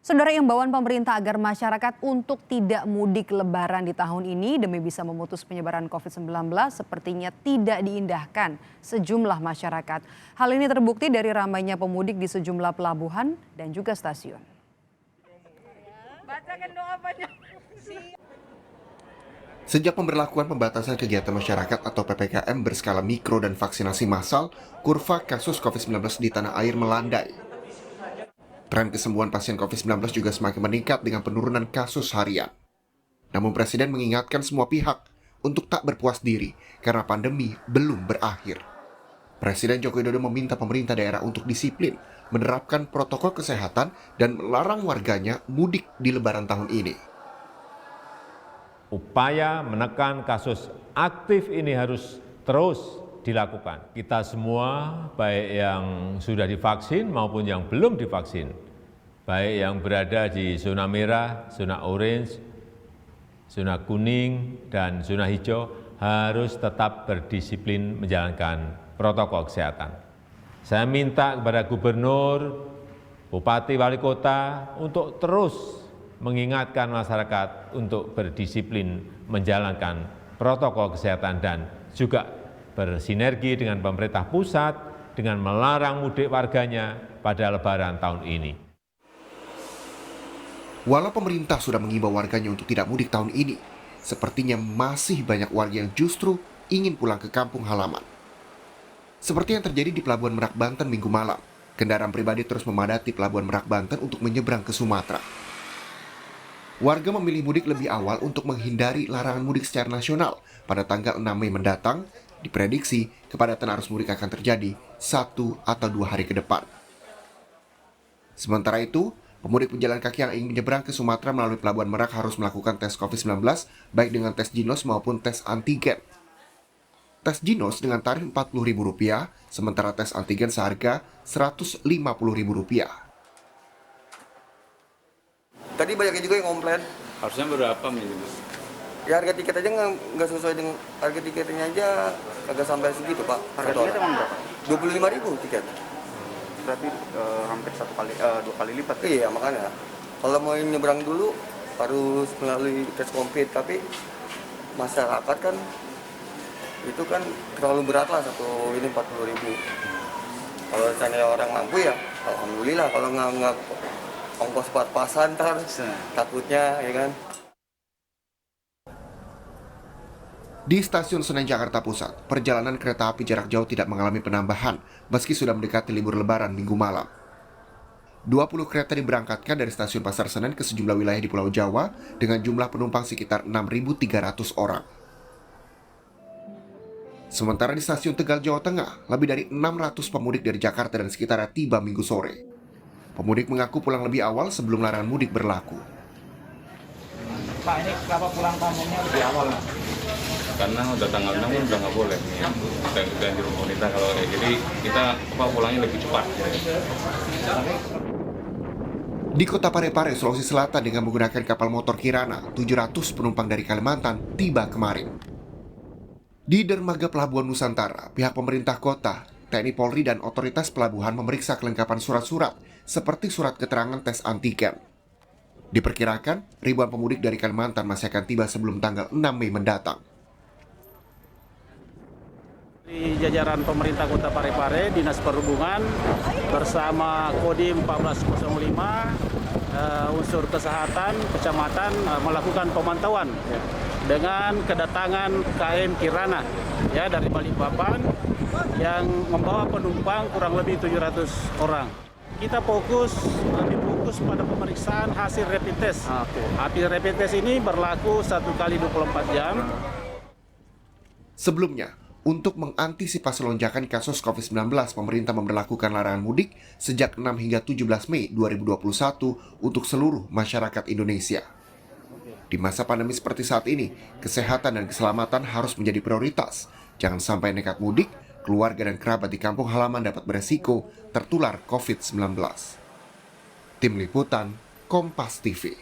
Saudara, imbauan pemerintah agar masyarakat untuk tidak mudik lebaran di tahun ini demi bisa memutus penyebaran COVID-19 sepertinya tidak diindahkan sejumlah masyarakat. Hal ini terbukti dari ramainya pemudik di sejumlah pelabuhan dan juga stasiun. Sejak pemberlakuan pembatasan kegiatan masyarakat atau PPKM berskala mikro dan vaksinasi massal, kurva kasus COVID-19 di tanah air melandai. Tren kesembuhan pasien COVID-19 juga semakin meningkat dengan penurunan kasus harian. Namun Presiden mengingatkan semua pihak untuk tak berpuas diri karena pandemi belum berakhir. Presiden Joko Widodo meminta pemerintah daerah untuk disiplin, menerapkan protokol kesehatan dan melarang warganya mudik di Lebaran tahun ini. Upaya menekan kasus aktif ini harus terus dilakukan. Kita semua, baik yang sudah divaksin maupun yang belum divaksin, baik yang berada di zona merah, zona orange, zona kuning, dan zona hijau, harus tetap berdisiplin menjalankan protokol kesehatan. Saya minta kepada gubernur, bupati, wali kota untuk terus mengingatkan masyarakat untuk berdisiplin menjalankan protokol kesehatan dan juga bersinergi dengan pemerintah pusat dengan melarang mudik warganya pada Lebaran tahun ini. Walau pemerintah sudah mengimbau warganya untuk tidak mudik tahun ini, sepertinya masih banyak warga yang justru ingin pulang ke kampung halaman. Seperti yang terjadi di Pelabuhan Merak, Banten Minggu malam, kendaraan pribadi terus memadati Pelabuhan Merak, Banten untuk menyeberang ke Sumatera. Warga memilih mudik lebih awal untuk menghindari larangan mudik secara nasional pada tanggal 6 Mei mendatang. Diprediksi kepadatan arus mudik akan terjadi 1 atau 2 hari ke depan. Sementara itu, pemudik pejalan kaki yang ingin menyeberang ke Sumatera melalui Pelabuhan Merak harus melakukan tes COVID-19 baik dengan tes Ginos maupun tes antigen. Tes Ginos dengan tarif Rp40.000, sementara tes antigen seharga Rp150.000. Tadi banyaknya juga yang komplain. Harusnya berapa minimal? Ya harga tiket aja nggak sesuai dengan harga tiketnya aja, agak sampai segitu Pak. Harga tiket emang berapa? 25.000 tiket. Berarti hampir 2 kali lipat. Iya makanya. Kalau mau nyebrang dulu harus melalui tes COVID, tapi masyarakat kan itu kan terlalu berat lah satu ini 40.000. Kalau misalnya orang mampu ya, alhamdulillah. Kalau nggak ongkos pas-pasan ntar takutnya ya kan. Di Stasiun Senen Jakarta Pusat, perjalanan kereta api jarak jauh tidak mengalami penambahan meski sudah mendekati libur Lebaran Minggu malam. 20 kereta diberangkatkan dari Stasiun Pasar Senen ke sejumlah wilayah di Pulau Jawa dengan jumlah penumpang sekitar 6.300 orang. Sementara di Stasiun Tegal, Jawa Tengah, lebih dari 600 pemudik dari Jakarta dan sekitarnya tiba Minggu sore. Pemudik mengaku pulang lebih awal sebelum larangan mudik berlaku. Pak, ini kenapa pulang kampungnya lebih awal? Karena udah tanggal 6 kan udah nggak boleh nih. Kita di pemerintah kalau kayak jadi kita pulangnya lebih cepat. Di Kota Parepare, Sulawesi Selatan dengan menggunakan kapal motor Kirana, 700 penumpang dari Kalimantan tiba kemarin. Di dermaga Pelabuhan Nusantara, pihak pemerintah kota, TNI Polri dan otoritas pelabuhan memeriksa kelengkapan surat-surat seperti surat keterangan tes antigen. Diperkirakan ribuan pemudik dari Kalimantan masih akan tiba sebelum tanggal 6 Mei mendatang. Di jajaran pemerintah Kota Parepare, Dinas Perhubungan bersama Kodim 1405, unsur kesehatan kecamatan melakukan pemantauan dengan kedatangan KM Kirana ya dari Balikpapan yang membawa penumpang kurang lebih 700 orang. Kita lebih fokus pada pemeriksaan hasil rapid test. Hasil rapid test ini berlaku 1 kali 24 jam. Sebelumnya, untuk mengantisipasi lonjakan kasus COVID-19, pemerintah memberlakukan larangan mudik sejak 6 hingga 17 Mei 2021 untuk seluruh masyarakat Indonesia. Di masa pandemi seperti saat ini, kesehatan dan keselamatan harus menjadi prioritas. Jangan sampai nekat mudik, keluarga dan kerabat di kampung halaman dapat beresiko tertular COVID-19. Tim Liputan, Kompas TV.